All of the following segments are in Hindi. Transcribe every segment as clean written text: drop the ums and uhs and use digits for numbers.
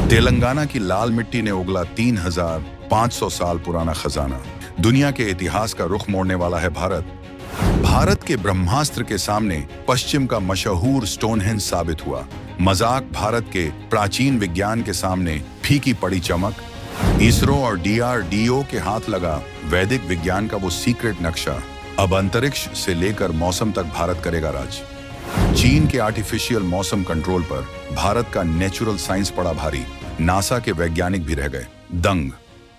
तेलंगाना की लाल मिट्टी ने उगला 3500 साल पुराना खजाना। दुनिया के इतिहास का रुख मोड़ने वाला है भारत। भारत के ब्रह्मास्त्र के सामने पश्चिम का मशहूर स्टोनहेंज साबित हुआ। मजाक भारत के प्राचीन विज्ञान के सामने फीकी पड़ी चमक। इसरो और DRDO के हाथ लगा वैदिक विज्ञान का वो सीक्रेट नक्शा। अब अंतरिक्ष से लेकर मौसम तक भारत करेगा राज। चीन के आर्टिफिशियल मौसम कंट्रोल पर भारत का नेचुरल साइंस पड़ा भारी। नासा के वैज्ञानिक भी रह गए दंग।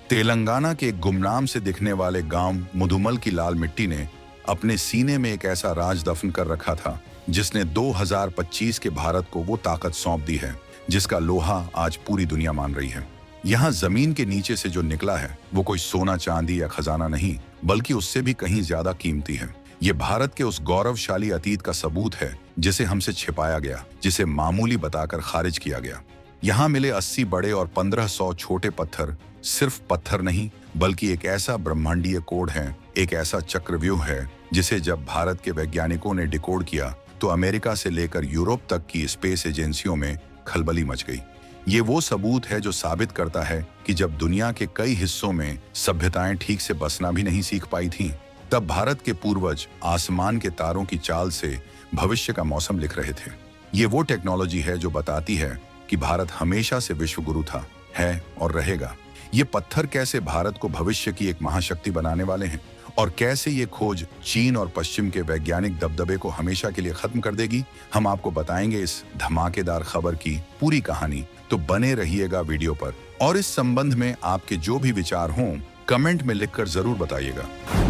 तेलंगाना के गुमनाम से दिखने वाले गांव मुधुमल की लाल मिट्टी ने अपने सीने में एक ऐसा राज दफन कर रखा था जिसने 2025 के भारत को वो ताकत सौंप दी है जिसका लोहा आज पूरी दुनिया मान रही है। यहाँ जमीन के नीचे से जो निकला है वो कोई सोना चांदी या खजाना नहीं, बल्कि उससे भी कहीं ज्यादा कीमती है। ये भारत के उस गौरवशाली अतीत का सबूत है जिसे हमसे छिपाया गया, जिसे मामूली बताकर खारिज किया गया। यहाँ मिले 80 बड़े और 1500 छोटे पत्थर सिर्फ पत्थर नहीं, बल्कि एक ऐसा ब्रह्मांडीय कोड है, एक ऐसा चक्रव्यूह है जिसे जब भारत के वैज्ञानिकों ने डिकोड किया तो अमेरिका से लेकर यूरोप तक की स्पेस एजेंसियों में खलबली मच गई। ये वो सबूत है जो साबित करता है कि जब दुनिया के कई हिस्सों में सभ्यताएं ठीक से बसना भी नहीं सीख पाई थीं, तब भारत के पूर्वज आसमान के तारों की चाल से भविष्य का मौसम लिख रहे थे। ये वो टेक्नोलॉजी है जो बताती है कि भारत हमेशा से विश्व गुरु था, है और रहेगा। ये पत्थर कैसे भारत को भविष्य की एक महाशक्ति बनाने वाले हैं और कैसे ये खोज चीन और पश्चिम के वैज्ञानिक दबदबे को हमेशा के लिए खत्म कर देगी, हम आपको बताएंगे इस धमाकेदार खबर की पूरी कहानी। तो बने रहिएगा वीडियो पर और इस संबंध में आपके जो भी विचार हों कमेंट में लिखकर जरूर बताइएगा।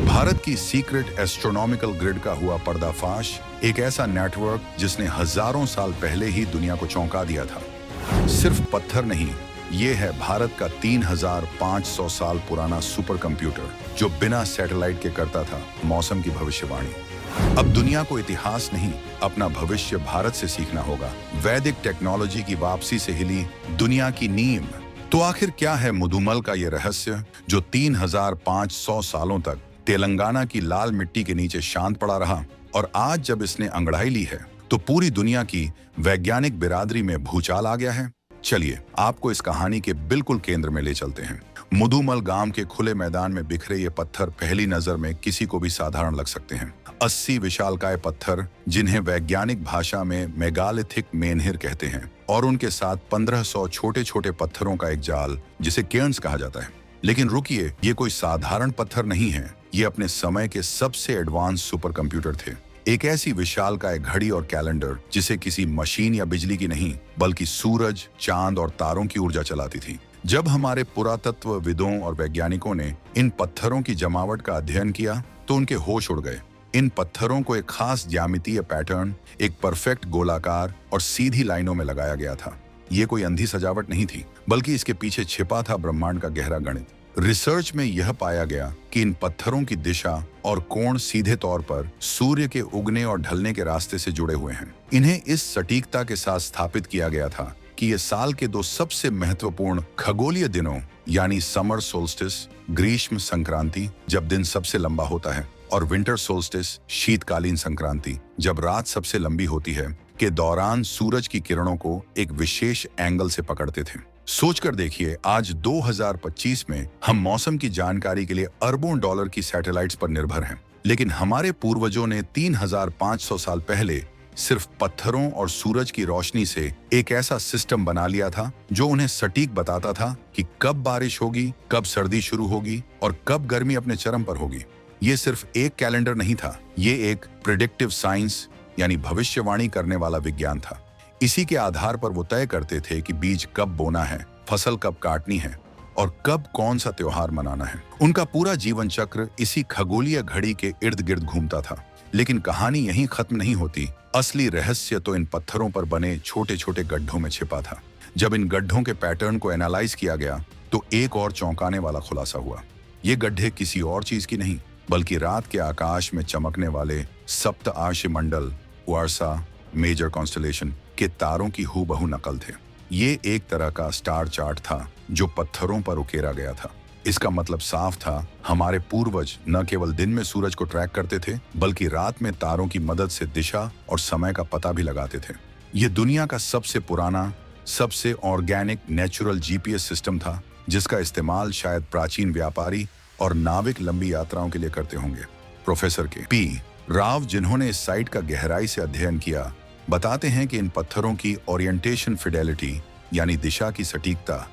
भारत की सीक्रेट एस्ट्रोनॉमिकल ग्रिड का हुआ पर्दाफाश, एक ऐसा नेटवर्क जिसने हजारों साल पहले ही दुनिया को चौंका दिया था। सिर्फ पत्थर नहीं, ये है भारत का 3500 साल पुराना सुपर कंप्यूटर जो बिना सैटेलाइट के करता था मौसम की भविष्यवाणी। अब दुनिया को इतिहास नहीं, अपना भविष्य भारत से सीखना होगा। वैदिक टेक्नोलॉजी की वापसी से हिली दुनिया की नींव। तो आखिर क्या है मुधुमल का ये रहस्य जो 3500 सालों तक तेलंगाना की लाल मिट्टी के नीचे शांत पड़ा रहा और आज जब इसने अंगड़ाई ली है तो पूरी दुनिया की वैज्ञानिक बिरादरी में भूचाल आ गया है। चलिए आपको इस कहानी के बिल्कुल केंद्र में ले चलते हैं। मुधुमल गांव के खुले मैदान में बिखरे ये पत्थर पहली नजर में किसी को भी साधारण लग सकते हैं। 80 विशालकाय पत्थर जिन्हें वैज्ञानिक भाषा में मेगालिथिक मेनहिर कहते हैं और उनके साथ 1500 छोटे छोटे पत्थरों का एक जाल जिसे केर्न्स कहा जाता है। लेकिन रुकिए, ये कोई साधारण पत्थर नहीं है, ये अपने समय के सबसे एडवांस सुपर कंप्यूटर थे। एक ऐसी विशालकाय घड़ी और कैलेंडर जिसे किसी मशीन या बिजली की नहीं बल्कि सूरज, चांद और तारों की ऊर्जा चलाती थी। जब हमारे पुरातत्वविदों और वैज्ञानिकों ने इन पत्थरों की जमावट का अध्ययन किया तो उनके होश उड़ गए। इन पत्थरों को एक खास ज्यामितीय पैटर्न, एक परफेक्ट गोलाकार और सीधी लाइनों में लगाया गया था। ये कोई अंधी सजावट नहीं थी, बल्कि इसके पीछे छिपा था ब्रह्मांड का गहरा गणित। रिसर्च में यह पाया गया कि इन पत्थरों की दिशा और कोण सीधे तौर पर सूर्य के उगने और ढलने के रास्ते से जुड़े हुए हैं। इन्हें इस सटीकता के साथ स्थापित किया गया था कि ये साल के दो सबसे महत्वपूर्ण खगोलीय दिनों यानी समर सोल्स्टिस ग्रीष्म संक्रांति जब दिन सबसे लंबा होता है और विंटर सोल्स्टिस शीतकालीन संक्रांति जब रात सबसे लंबी होती है के दौरान सूरज की किरणों को एक विशेष एंगल से पकड़ते थे। सोचकर देखिए, आज 2025 में हम मौसम की जानकारी के लिए अरबों डॉलर की सैटेलाइट्स पर निर्भर हैं, लेकिन हमारे पूर्वजों ने 3500 साल पहले सिर्फ पत्थरों और सूरज की रोशनी से एक ऐसा सिस्टम बना लिया था जो उन्हें सटीक बताता था कि कब बारिश होगी, कब सर्दी शुरू होगी और कब गर्मी अपने चरम पर होगी। ये सिर्फ एक कैलेंडर नहीं था, ये एक प्रिडिक्टिव साइंस यानी भविष्यवाणी करने वाला विज्ञान था। इसी के आधार पर वो तय करते थे कि बीज कब बोना है, फसल कब काटनी है और कब कौन सा त्योहार मनाना है। उनका पूरा जीवन चक्र इसी खगोलीय घड़ी के इर्द गिर्द घूमता था। लेकिन कहानी यहीं खत्म नहीं होती। असली रहस्य तो इन पत्थरों पर बने छोटे छोटे गड्ढों में छिपा था। जब इन गड्ढों के पैटर्न को एनालाइज किया गया तो एक और चौंकाने वाला खुलासा हुआ। ये गड्ढे किसी और चीज की नहीं बल्कि रात के आकाश में चमकने वाले सप्त आर्षि मंडल वर्सा मेजर कॉन्स्टलेशन के तारों की हूबहू नकल थे। ये एक तरह का स्टार चार्ट था जो पत्थरों पर उकेरा गया था। इसका मतलब साफ था, हमारे पूर्वज न केवल दिन में सूरज को ट्रैक करते थे बल्कि रात में तारों की मदद से दिशा और समय का पता भी लगाते थे। ये दुनिया का सबसे पुराना, सबसे ऑर्गेनिक नेचुरल जीपीएस सिस्टम था जिसका इस्तेमाल शायद प्राचीन व्यापारी और नाविक लंबी यात्राओं के लिए करते होंगे। प्रोफेसर के पी राव, जिन्होंने इस साइट का गहराई से अध्ययन किया, बताते हैं कि इन पत्थरों की ओरिएंटेशन फिडेलिटी यानी दिशा की सटीकता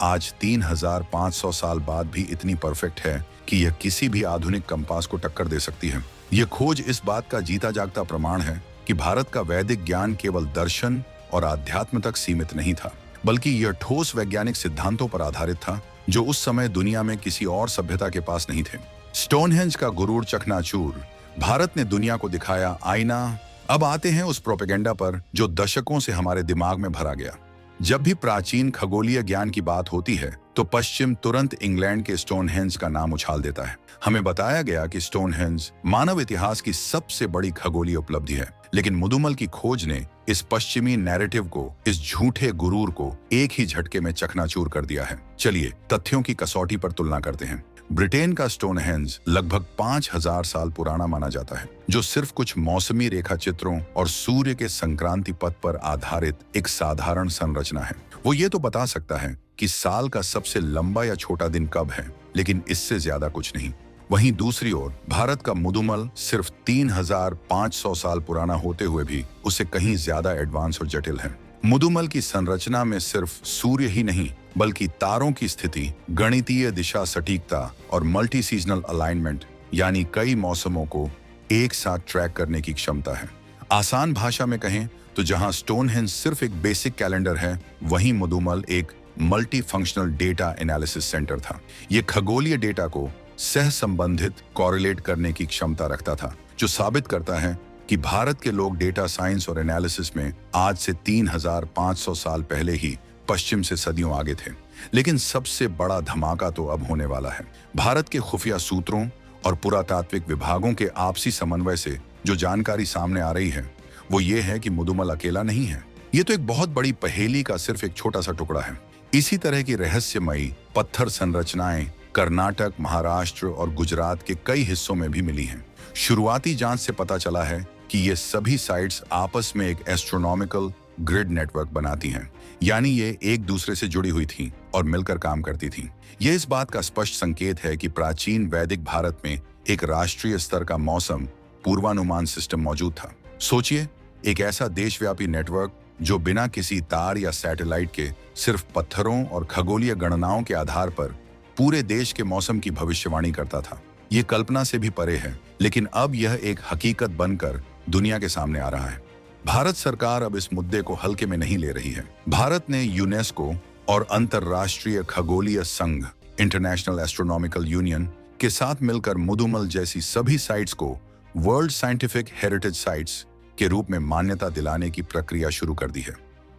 आज 3500 साल बाद भी इतनी परफेक्ट है कि यह किसी भी आधुनिक कंपास को टक्कर दे सकती है। यह खोज इस बात का जीता जागता प्रमाण है कि भारत का वैदिक ज्ञान केवल दर्शन और आध्यात्म तक सीमित नहीं था, बल्कि यह ठोस वैज्ञानिक सिद्धांतों पर आधारित था जो उस समय दुनिया में किसी और सभ्यता के पास नहीं थे। स्टोनहेंज का गुरूर चकनाचूर, भारत ने दुनिया को दिखाया आईना। अब आते हैं उस प्रोपेगेंडा पर जो दशकों से हमारे दिमाग में भरा गया। जब भी प्राचीन खगोलीय ज्ञान की बात होती है तो पश्चिम तुरंत इंग्लैंड के स्टोनहेंज का नाम उछाल देता है। हमें बताया गया कि स्टोनहेंज मानव इतिहास की सबसे बड़ी खगोलीय उपलब्धि है, लेकिन मुदुमल की खोज ने इस पश्चिमी नैरेटिव को, इस झूठे गुरूर को एक ही झटके में चकनाचूर कर दिया है। चलिए तथ्यों की कसौटी पर तुलना करते हैं। ब्रिटेन का स्टोनहेंज लगभग 5000 साल पुराना माना जाता है, जो सिर्फ कुछ मौसमी रेखा चित्रों और सूर्य के संक्रांति पथ पर आधारित एक साधारण संरचना है। वो ये तो बता सकता है कि साल का सबसे लंबा या छोटा दिन कब है, लेकिन इससे ज्यादा कुछ नहीं। वहीं दूसरी ओर भारत का मुदुमल सिर्फ 3500 साल पुराना होते हुए भी उससे कहीं ज्यादा एडवांस और जटिल है। मुदुमल की संरचना में सिर्फ सूर्य ही नहीं, बल्कि तारों की स्थिति, गणितीय दिशा सटीकता और मल्टी सीजनल अलाइनमेंट यानी कई मौसमों को एक साथ ट्रैक करने की क्षमता है। आसान भाषा में कहें तो जहां स्टोनहेंज सिर्फ एक बेसिक कैलेंडर है, वहीं मुदुमल एक multi functional data analysis centre था। ये खगोलीय डेटा को सह संबंधित कॉरिलेट करने की क्षमता रखता था, जो साबित करता है कि भारत के लोग डेटा साइंस और एनालिसिस में आज से 3500 साल पहले ही पश्चिम से सदियों आगे थे। लेकिन सबसे बड़ा धमाका तो अब होने वाला है। भारत के खुफिया सूत्रों और पुरातात्विक विभागों के आपसी समन्वय से जो जानकारी सामने आ रही है वो ये है कि मुदुमल अकेला नहीं है। ये तो एक बहुत बड़ी पहेली का सिर्फ एक छोटा सा टुकड़ा है। इसी तरह की रहस्यमयी पत्थर संरचनाएं कर्नाटक, महाराष्ट्र और गुजरात के कई हिस्सों में भी मिली हैं। शुरुआती जांच से पता चला है कि ये सभी साइट्स आपस में एक एस्ट्रोनॉमिकल ग्रिड नेटवर्क बनाती हैं, यानी ये एक दूसरे से जुड़ी हुई थी और मिलकर काम करती थी। ये इस बात का स्पष्ट संकेत है कि प्राचीन वैदिक भारत में एक राष्ट्रीय स्तर का मौसम पूर्वानुमान सिस्टम मौजूद था। सोचिए, एक ऐसा देशव्यापी नेटवर्क जो बिना किसी तार या सैटेलाइट के सिर्फ पत्थरों और खगोलीय गणनाओं के आधार पर पूरे देश के मौसम की भविष्यवाणी करता था। ये कल्पना से भी परे है, लेकिन अब यह एक हकीकत बनकर दुनिया के सामने आ रहा है। भारत सरकार अब इस मुद्दे को हल्के में नहीं ले रही है। भारत ने यूनेस्को और अंतर्राष्ट्रीय खगोलीय संघ इंटरनेशनल एस्ट्रोनॉमिकल यूनियन के साथ मिलकर मुदुमल जैसी सभी साइट्स को वर्ल्ड साइंटिफिक हेरिटेज साइट्स के रूप में मान्यता दिलाने की प्रक्रिया शुरू कर दी है।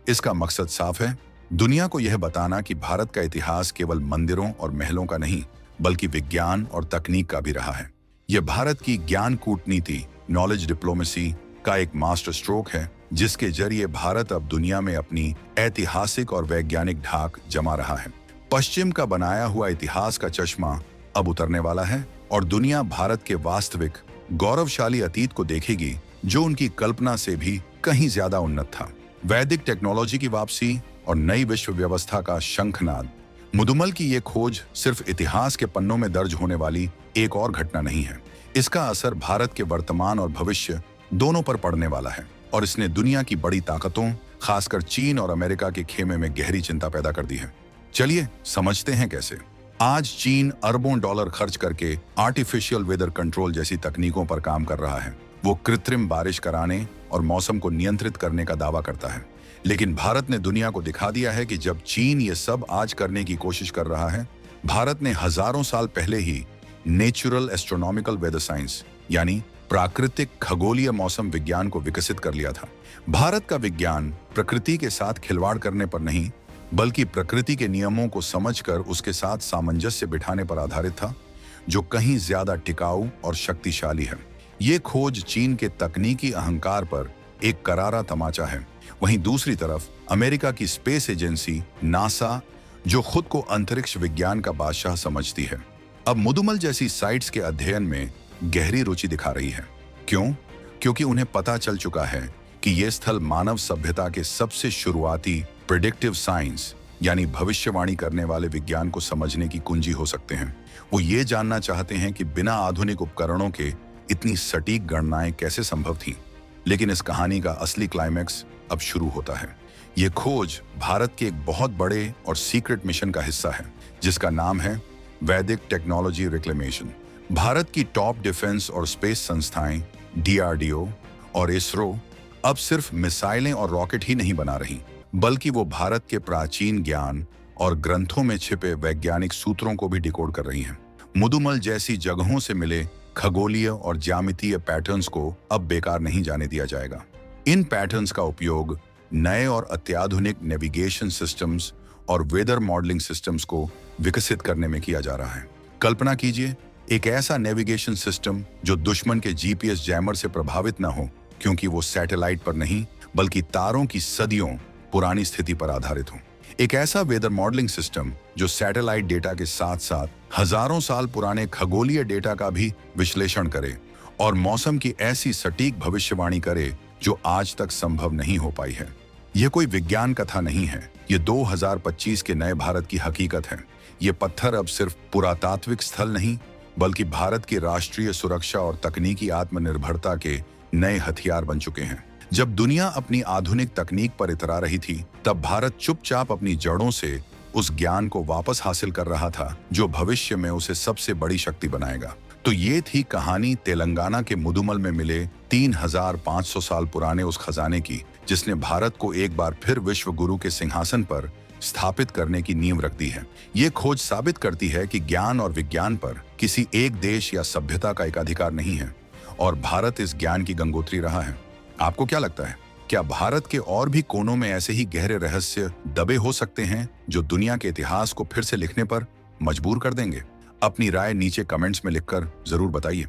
इसका मकसद साफ है, दुनिया को यह बताना कि भारत का इतिहास केवल मंदिरों और महलों का नहीं, बल्कि विज्ञान और तकनीक का भी रहा है। यह भारत की ज्ञान कूटनीति, नॉलेज डिप्लोमेसी का एक मास्टर स्ट्रोक है, जिसके जरिए भारत अब दुनिया में अपनी ऐतिहासिक और वैज्ञानिक ढाक जमा रहा है। पश्चिम का बनाया हुआ इतिहास का चश्मा अब उतरने वाला है और दुनिया भारत के वास्तविक गौरवशाली अतीत को देखेगी, जो उनकी कल्पना से भी कहीं ज्यादा उन्नत था। वैदिक टेक्नोलॉजी की वापसी और नई विश्व व्यवस्था का शंखनाद। मुदुमल की ये खोज सिर्फ इतिहास के पन्नों में दर्ज होने वाली एक और घटना नहीं है। इसका असर भारत के वर्तमान और भविष्य दोनों पर पड़ने वाला है और इसने दुनिया की बड़ी ताकतों, खासकर चीन और अमेरिका के खेमे में गहरी चिंता पैदा कर दी है। चलिए समझते हैं कैसे। आज चीन अरबों डॉलर खर्च करके आर्टिफिशियल वेदर कंट्रोल जैसी तकनीकों पर काम कर रहा है। वो कृत्रिम बारिश कराने और मौसम को नियंत्रित करने का दावा करता है। लेकिन भारत ने दुनिया को दिखा दिया है कि जब चीन ये सब आज करने की कोशिश कर रहा है, भारत ने हजारों साल पहले ही नेचुरल एस्ट्रोनॉमिकल वेदर साइंस यानी प्राकृतिक खगोलीय मौसम विज्ञान को विकसित कर लिया था। भारत का विज्ञान प्रकृति के साथ खिलवाड़ करने पर नहीं, बल्कि प्रकृति के नियमों को समझकर उसके साथ सामंजस्य बिठाने पर आधारित था, जो कहीं ज्यादा टिकाऊ और शक्तिशाली है। ये खोज चीन के तकनीकी अहंकार पर एक करारा तमाचा है। वहीं दूसरी तरफ अमेरिका की स्पेस एजेंसी नासा, जो खुद को अंतरिक्ष विज्ञान का बादशाह समझती है, अब मुदुमल जैसी साइट्स के अध्ययन में गहरी रुचि दिखा रही है। क्यों? क्योंकि उन्हें पता चल चुका है कि ये स्थल मानव सभ्यता के सबसे शुरुआती प्रिडिक्टिव साइंस यानी भविष्यवाणी करने वाले विज्ञान को समझने की कुंजी हो सकते हैं। वो ये जानना चाहते हैं कि बिना आधुनिक उपकरणों के इतनी सटीक गणनाएं कैसे संभव थीं। लेकिन इस कहानी का असली क्लाइमैक्स अब शुरू होता है। ये खोज भारत के एक बहुत बड़े और सीक्रेट मिशन का हिस्सा है, जिसका नाम है वैदिक टेक्नोलॉजी रिक्लेमेशन। भारत की टॉप डिफेंस और स्पेस संस्थाएं DRDO और इसरो अब सिर्फ मिसाइलें और रॉकेट ही नहीं बना रही, बल्कि वो भारत के प्राचीन ज्ञान और ग्रंथों में छिपे वैज्ञानिक सूत्रों को भी डिकोड कर रही हैं। मुदुमल जैसी जगहों से मिले खगोलीय और ज्यामितीय पैटर्न्स को अब बेकार नहीं जाने दिया जाएगा। इन पैटर्न्स का उपयोग नए और अत्याधुनिक नेविगेशन सिस्टम्स और वेदर मॉडलिंग सिस्टम्स को विकसित करने में किया जा रहा है। कल्पना कीजिए, एक ऐसा नेविगेशन सिस्टम जो दुश्मन के GPS जैमर से प्रभावित न हो, क्योंकि वो सैटेलाइट पर नहीं बल्कि तारों की सदियों पुरानी स्थिति पर आधारित हो। एक ऐसा वेदर मॉडलिंग सिस्टम जो सैटेलाइट डेटा के साथ साथ हजारों साल पुराने खगोलीय डेटा का भी विश्लेषण करे और मौसम की ऐसी सटीक भविष्यवाणी करे जो आज तक संभव नहीं हो पाई है। यह कोई विज्ञान कथा नहीं है, ये 2025 के नए भारत की हकीकत है। ये पत्थर अब सिर्फ पुरातात्विक स्थल नहीं, बल्कि भारत की राष्ट्रीय सुरक्षा और तकनीकी आत्मनिर्भरता के नए हथियार बन चुके हैं। जब दुनिया अपनी आधुनिक तकनीक पर इतरा रही थी, तब भारत चुपचाप अपनी जड़ों से उस ज्ञान को वापस हासिल कर रहा था जो भविष्य में उसे सबसे बड़ी शक्ति बनाएगा। तो ये थी कहानी तेलंगाना के मुदुमल में मिले 3500 साल पुराने उस खजाने की, जिसने भारत को एक बार फिर विश्व गुरु के सिंहासन पर स्थापित करने की नींव रख दी है। ये खोज साबित करती है कि ज्ञान और विज्ञान पर किसी एक देश या सभ्यता का एकाधिकार नहीं है और भारत इस ज्ञान की गंगोत्री रहा है। आपको क्या लगता है, क्या भारत के और भी कोनों में ऐसे ही गहरे रहस्य दबे हो सकते हैं जो दुनिया के इतिहास को फिर से लिखने पर मजबूर कर देंगे? अपनी राय नीचे कमेंट्स में लिखकर जरूर बताइए।